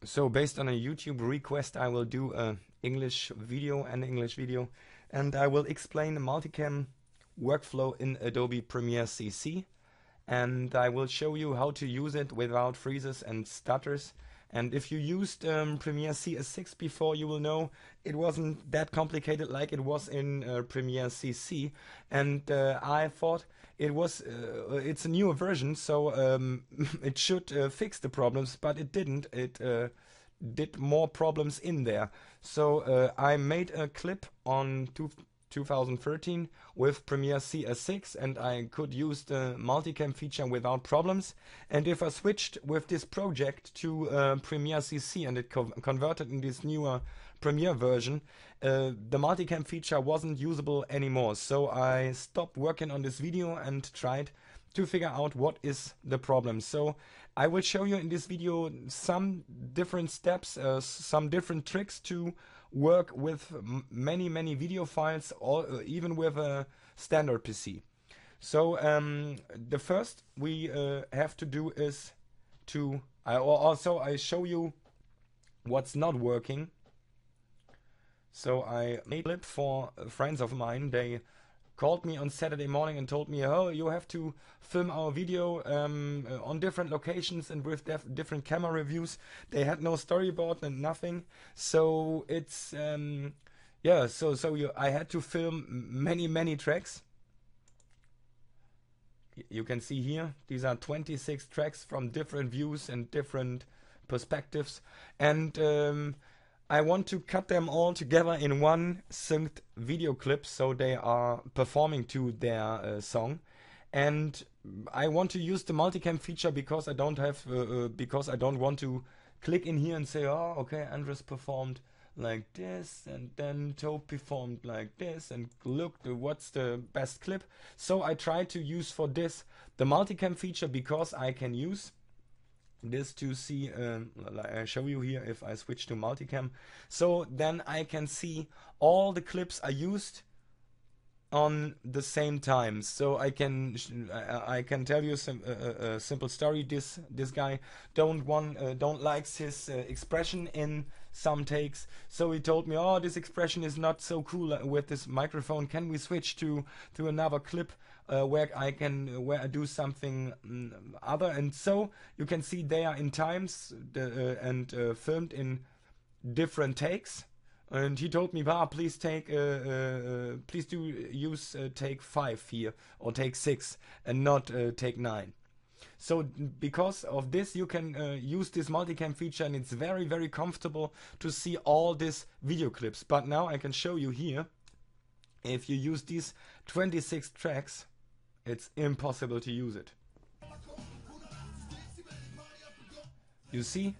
So based on a YouTube request, I will do a English video, and I will explain the Multicam workflow in Adobe Premiere CC, and I will show you how to use it without freezes and stutters. And if you used Premiere CS6 before, you will know it wasn't that complicated like it was in Premiere CC. And I thought it was it's a newer version, so it should fix the problems, but it didn't. It did more problems in there. So I made a clip on 2013 with Premiere CS6, and I could use the multicam feature without problems. And if I switched with this project to Premiere CC and it converted in this newer Premiere version, the multicam feature wasn't usable anymore. So I stopped working on this video and tried to figure out what is the problem. So I will show you in this video some different steps, some different tricks to work with many video files, or even with a standard PC. So the first we have to do is to I show you what's not working. So I made a clip for friends of mine. They called me on Saturday morning and told me, oh, you have to film our video on different locations and with different camera reviews. They had no storyboard and nothing, so it's yeah, I had to film many tracks. You can see here, these are 26 tracks from different views and different perspectives, and I want to cut them all together in one synced video clip, so they are performing to their song. And I want to use the multicam feature because I don't want to click in here and say, oh, okay, Andres performed like this, and then Tope performed like this, and look, what's the best clip? So I try to use for this the multicam feature, because I can use this to see, I show you here if I switch to multicam, so then I can see all the clips I used on the same time. So I can tell you a simple story. This guy don't likes his expression in some takes, so he told me, oh, this expression is not so cool with this microphone, can we switch to another clip where I do something other? And so you can see they are in times and filmed in different takes. And he told me, please do use take 5 here, or take 6, and not take 9. So because of this, you can use this multicam feature, and it's very comfortable to see all these video clips. But now I can show you here, if you use these 26 tracks, it's impossible to use it. You see?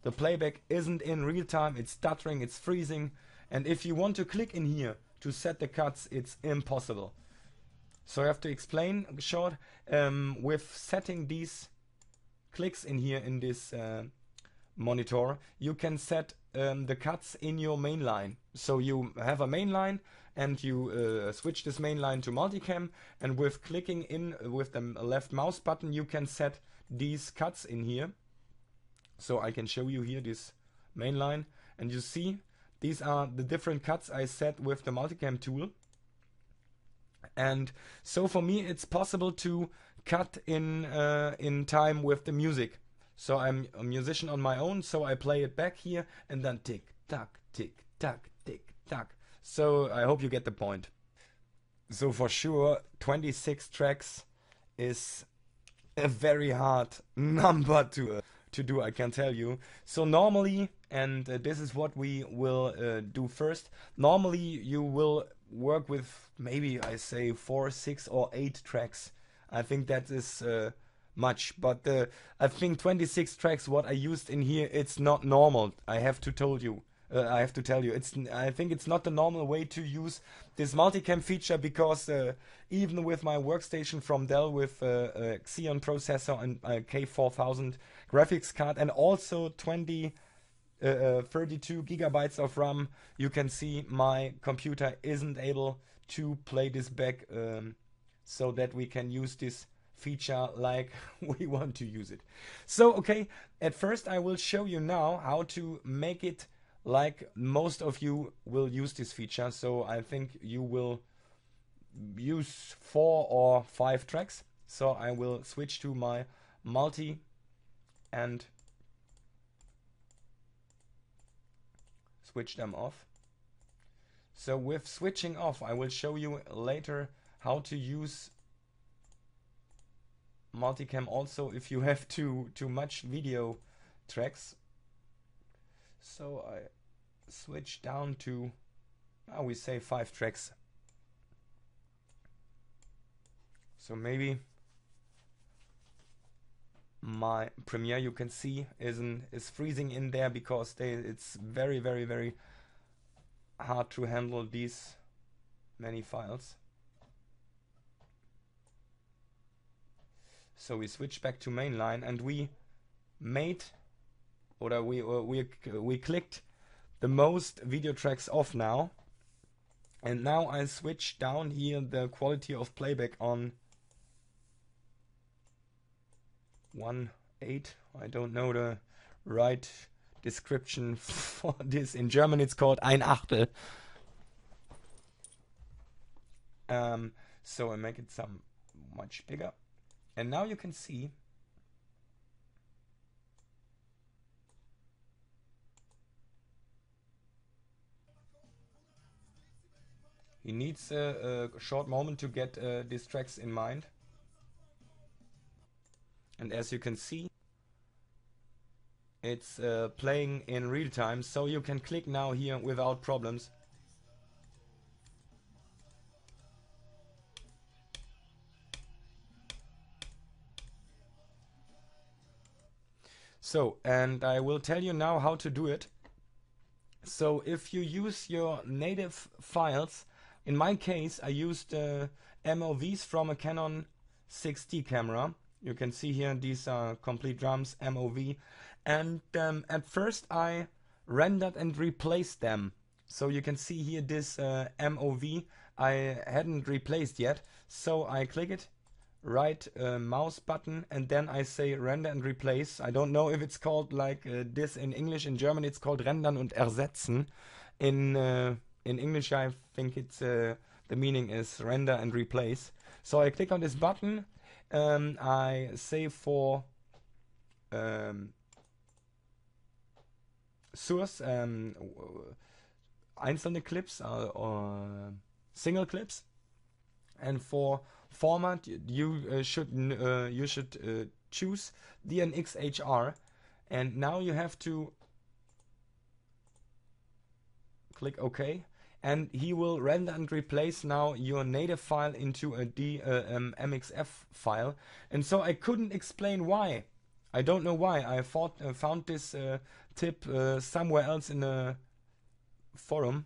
The playback isn't in real time, it's stuttering, it's freezing, and if you want to click in here to set the cuts, it's impossible. So I have to explain short. With setting these clicks in here in this monitor, you can set the cuts in your main line. So you have a main line, and you switch this main line to multicam, and with clicking in with the left mouse button, you can set these cuts in here. So I can show you here this main line, and you see these are the different cuts I set with the multicam tool. And so for me it's possible to cut in time with the music. So I'm a musician on my own, so I play it back here, and then tick tock, tick tock, tick tock. So I hope you get the point. So for sure 26 tracks is a very hard number to do, I can tell you. So normally, and this is what we will do first, normally you will work with maybe, I say, 4, 6 or 8 tracks. I think that is much, but I think 26 tracks what I used in here, it's not normal. I have to tell you I think it's not the normal way to use this multicam feature, because even with my workstation from Dell with a Xeon processor and a K4000 graphics card, and also 32 gigabytes of RAM, you can see my computer isn't able to play this back, so that we can use this feature like we want to use it. So okay, at first I will show you now how to make it like most of you will use this feature. So I think you will use 4 or 5 tracks. So I will switch to my multi and switch them off. So with switching off, I will show you later how to use Multicam also if you have too much video tracks. So I switch down to, we say 5 tracks. So maybe my Premiere, you can see, is freezing in there because it's very hard to handle these many files. So we switch back to mainline and we made, or we clicked the most video tracks off now. And now I switch down here the quality of playback on 1.8. I don't know the right description for this. In German it's called ein Achtel. So I make it some much bigger. And now you can see he needs a short moment to get these tracks in mind. And as you can see, it's playing in real time, so you can click now here without problems. So, and I will tell you now how to do it. So if you use your native files, in my case I used MOVs from a Canon 6D camera. You can see here these are complete drums, MOV. And at first I rendered and replaced them. So you can see here this MOV I hadn't replaced yet. So I click it, right mouse button, and then I say render and replace. I don't know if it's called like this in English. In German it's called rendern und ersetzen. In English I think it's the meaning is render and replace. So I click on this button. I say for source einzelne clips or single clips, and for format you should choose DNxHR, and now you have to click OK, and he will render and replace now your native file into a MXF file. And so I couldn't explain why. I don't know why. I found this tip somewhere else in a forum.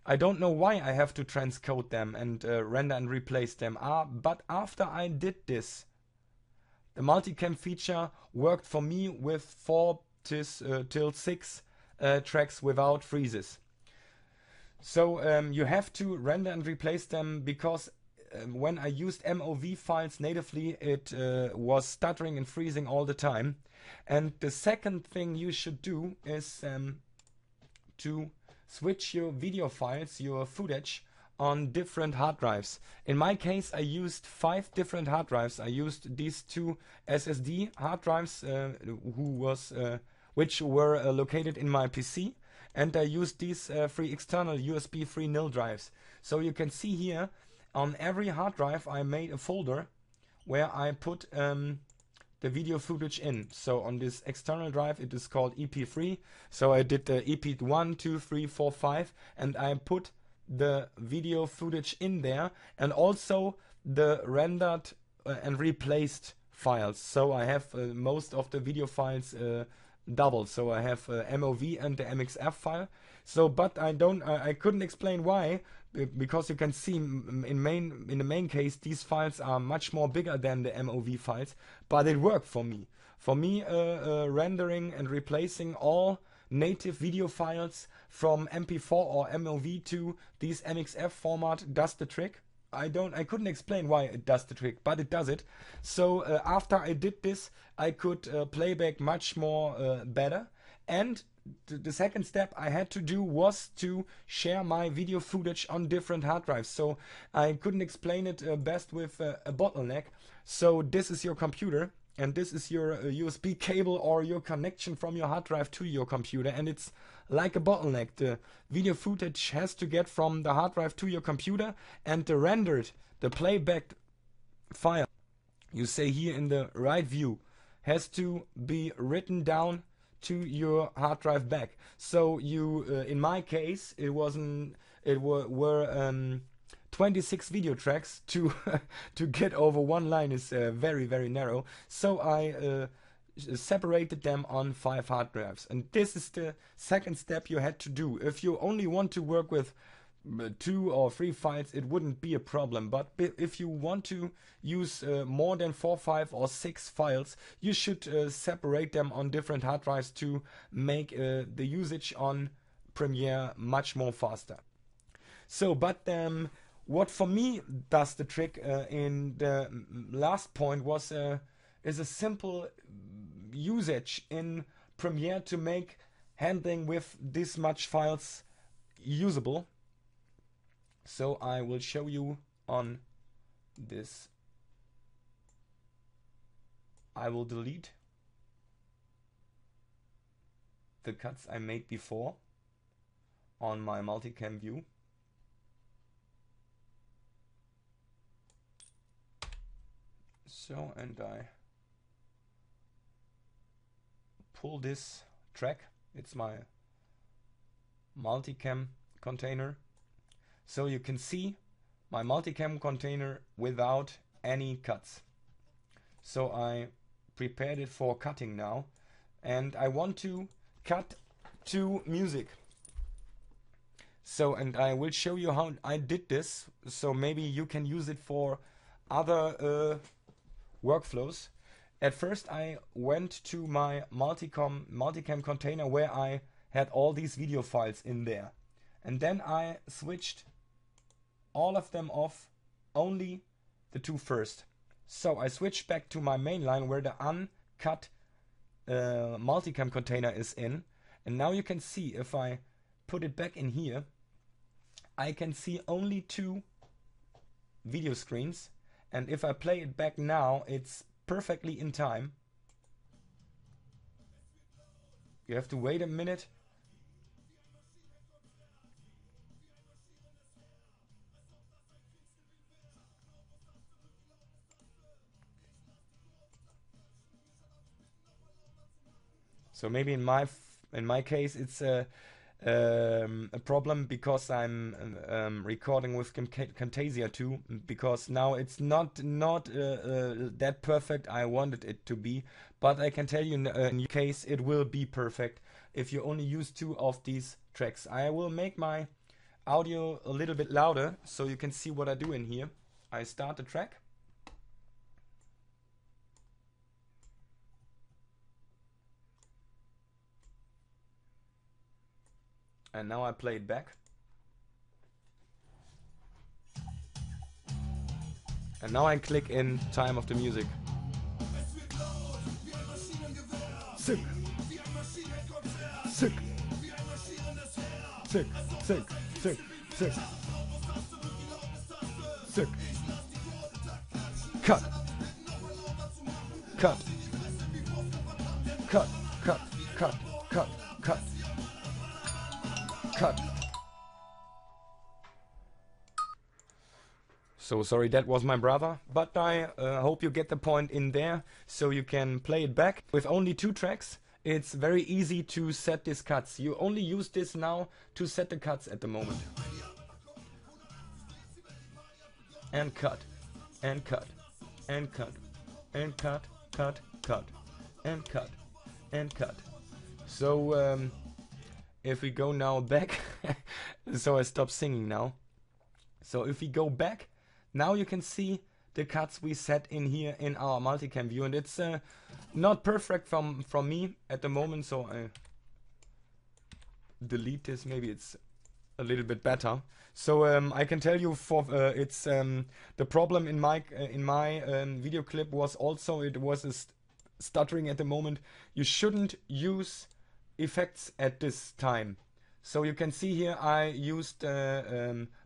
I don't know why I have to transcode them and render and replace them. But after I did this, the Multicam feature worked for me with 4 till 6 tracks without freezes. So you have to render and replace them because when I used MOV files natively, it was stuttering and freezing all the time. And the second thing you should do is to switch your video files, your footage, on different hard drives. In my case, I used 5 different hard drives. I used these 2 SSD hard drives which were located in my PC. And I used these 3 external USB 3 nil drives. So you can see here on every hard drive I made a folder where I put the video footage in. So on this external drive it is called EP3. So I did the EP 1, 2, 3, 4, 5, and I put the video footage in there, and also the rendered and replaced files. So I have most of the video files double. So I have MOV and the MXF file. So, but I couldn't explain why, because you can see in the main case these files are much more bigger than the MOV files. But it worked for me. For me, rendering and replacing all native video files from MP4 or MOV to this MXF format does the trick. I couldn't explain why it does the trick, but it does it. So after I did this, I could playback much more better. And the second step I had to do was to share my video footage on different hard drives. So I couldn't explain it best with a bottleneck. So this is your computer, and this is your USB cable or your connection from your hard drive to your computer, and it's like a bottleneck. The video footage has to get from the hard drive to your computer, and the playback file, you say here in the right view, has to be written down to your hard drive back. So you, in my case, it were 26 video tracks to to get over one line is very, very narrow. So I separated them on 5 hard drives, and this is the second step you had to do. If you only want to work with 2 or 3 files, it wouldn't be a problem, but if you want to use more than 4, 5 or 6 files, you should separate them on different hard drives to make the usage on Premiere much more faster. So, but what for me does the trick in the last point was is a simple usage in Premiere to make handling with this much files usable. So I will show you on this. I will delete the cuts I made before on my multicam view. So, and I pull this track. It's my multicam container. So you can see my multicam container without any cuts. So I prepared it for cutting now, and I want to cut to music. So, and I will show you how I did this, so maybe you can use it for other workflows. At first I went to my multicam container where I had all these video files in there, and then I switched all of them off, only the 2 first. So I switched back to my main line where the uncut multicam container is in, and now you can see if I put it back in here, I can see only 2 video screens, and if I play it back now, it's perfectly in time. You have to wait a minute. So maybe in my case it's a problem because I'm recording with Camtasia too, because now it's not that perfect I wanted it to be, but I can tell you in your case it will be perfect if you only use 2 of these tracks. I will make my audio a little bit louder so you can see what I do in here. I start the track. And now I play it back. And now I click in time of the music. Sick. Sick. Sick. Sick. Sick. Sick. Sick. Cut. Cut. Cut. Cut. Cut. Cut. Cut. Cut. So sorry, that was my brother, but I hope you get the point in there, so you can play it back. With only 2 tracks, it's very easy to set these cuts. You only use this now to set the cuts at the moment. And cut, and cut, and cut, and cut, cut, cut, and cut, and cut. So if we go now back, so I stop singing now. So if we go back, now you can see the cuts we set in here in our multicam view, and it's not perfect from me at the moment, so I delete this. Maybe it's a little bit better. So I can tell you for it's the problem in my video clip was also it was stuttering at the moment. You shouldn't use effects at this time. So you can see here I used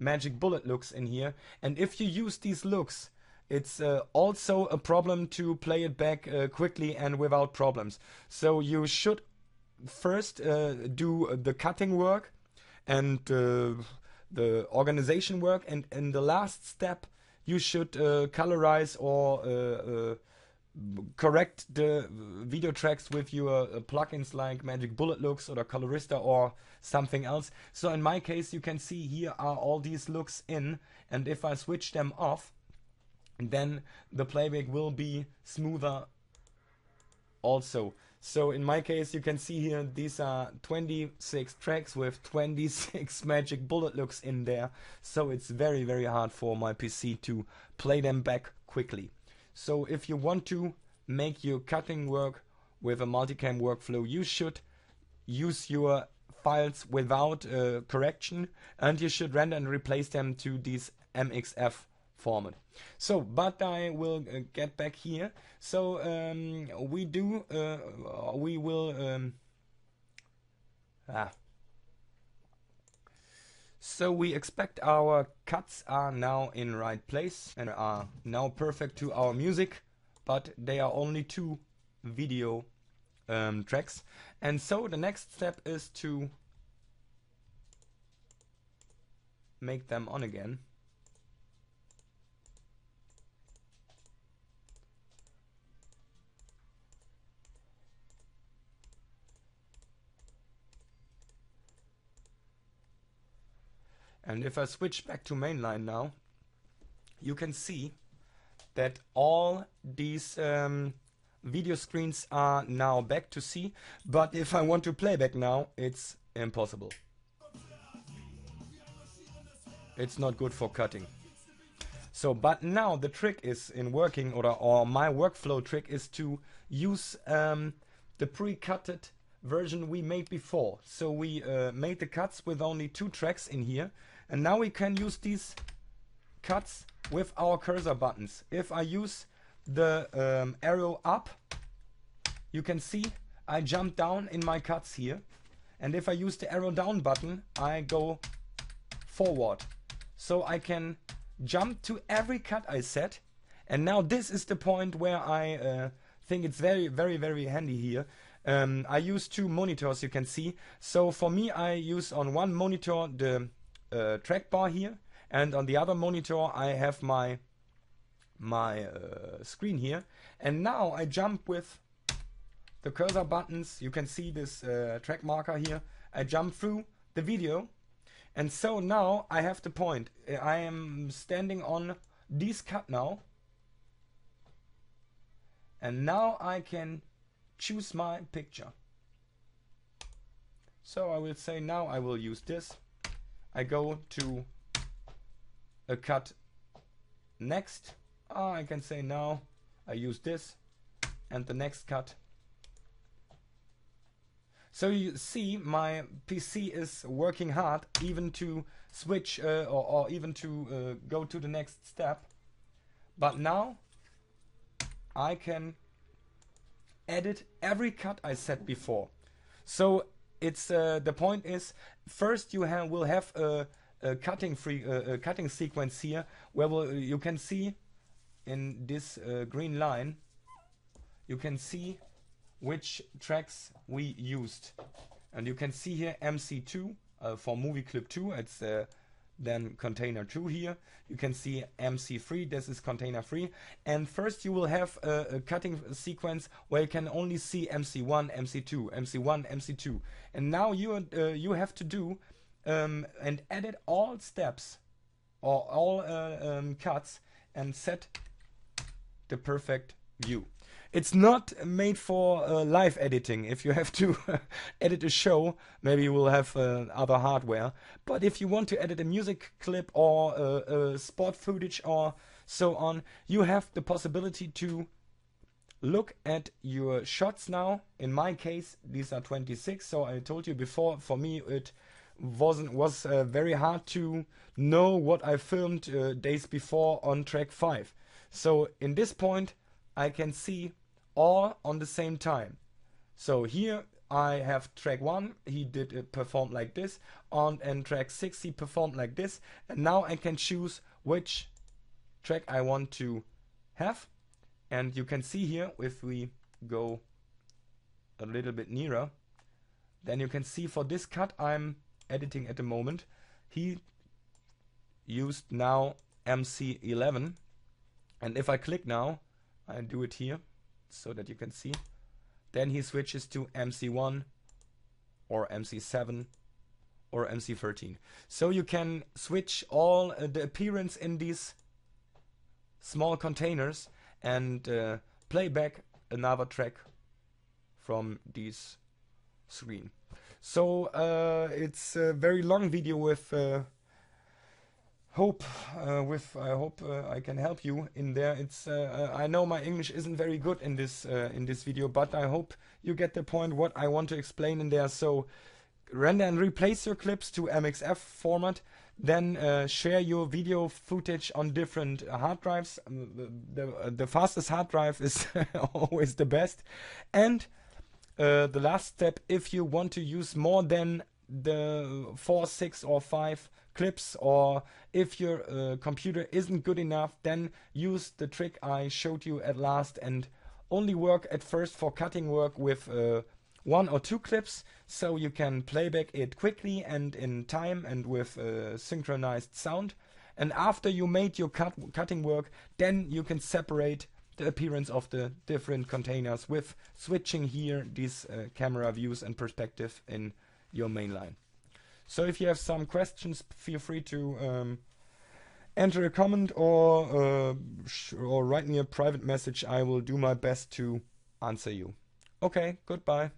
magic bullet looks in here, and if you use these looks, it's also a problem to play it back quickly and without problems. So you should first do the cutting work and the organization work, and in the last step you should colorize or correct the video tracks with your plugins like Magic Bullet Looks or the Colorista or something else. So in my case, you can see here are all these looks in, and if I switch them off, then the playback will be smoother also. So in my case, you can see here these are 26 tracks with 26 magic bullet looks in there. So it's very, very hard for my PC to play them back quickly. So if you want to make your cutting work with a multicam workflow, you should use your files without correction, and you should render and replace them to this MXF format. So, but I will get back here. So So we expect our cuts are now in right place and are now perfect to our music, but they are only 2 video tracks. And so the next step is to make them on again. And if I switch back to mainline now, you can see that all these video screens are now back to C, but if I want to play back now, it's impossible. It's not good for cutting. So, but now the trick is in working, or my workflow trick is to use the pre-cutted version we made before. So we made the cuts with only 2 tracks in here, and now we can use these cuts with our cursor buttons. If I use the arrow up, you can see I jump down in my cuts here, and if I use the arrow down button, I go forward. So I can jump to every cut I set, and now this is the point where I think it's very, very, very handy here. I use 2 monitors, you can see. So for me, I use on one monitor the track bar here, and on the other monitor I have my screen here. And now I jump with the cursor buttons. You can see this track marker here. I jump through the video, and so now I have the point. I am standing on this cut now, and now I can choose my picture. So I will say now I will use this. I go to a cut next. I can say now I use this and the next cut. So you see my PC is working hard even to switch or even to go to the next step. But now I can edit every cut I set before. So it's the point is, first you will have a cutting sequence here where you can see in this green line, you can see which tracks we used, and you can see here MC2 for movie clip 2. It's then container 2 here. You can see MC3, this is container 3. And first you will have a cutting sequence where you can only see MC1, MC2, MC1, MC2. And now you have to do and edit all steps or all cuts and set the perfect view. It's not made for live editing. If you have to edit a show, maybe you will have other hardware. But if you want to edit a music clip or sport footage or so on, you have the possibility to look at your shots now. In my case, these are 26. So I told you before, for me it was very hard to know what I filmed days before on track 5. So in this point I can see all on the same time. So here I have track 1, he did perform like this, and track 6 he performed like this, and now I can choose which track I want to have. And you can see here, if we go a little bit nearer, then you can see for this cut I'm editing at the moment, he used now MC11, and if I click now, I do it here so that you can see, then he switches to MC1 or MC7 or MC13. So you can switch all the appearance in these small containers and play back another track from this screen. So it's a very long video with I hope I can help you in there. It's I know my English isn't very good in this video, but I hope you get the point what I want to explain in there. So render and replace your clips to MXF format, then share your video footage on different hard drives. The fastest hard drive is always the best. And the last step, if you want to use more than the 4, 6 or 5 clips, or if your computer isn't good enough, then use the trick I showed you at last and only work at first for cutting work with 1 or 2 clips, so you can playback it quickly and in time and with synchronized sound. And after you made your cutting work, then you can separate the appearance of the different containers with switching here these camera views and perspective in your main line. So if you have some questions, feel free to enter a comment or write me a private message. I will do my best to answer you. Okay, goodbye.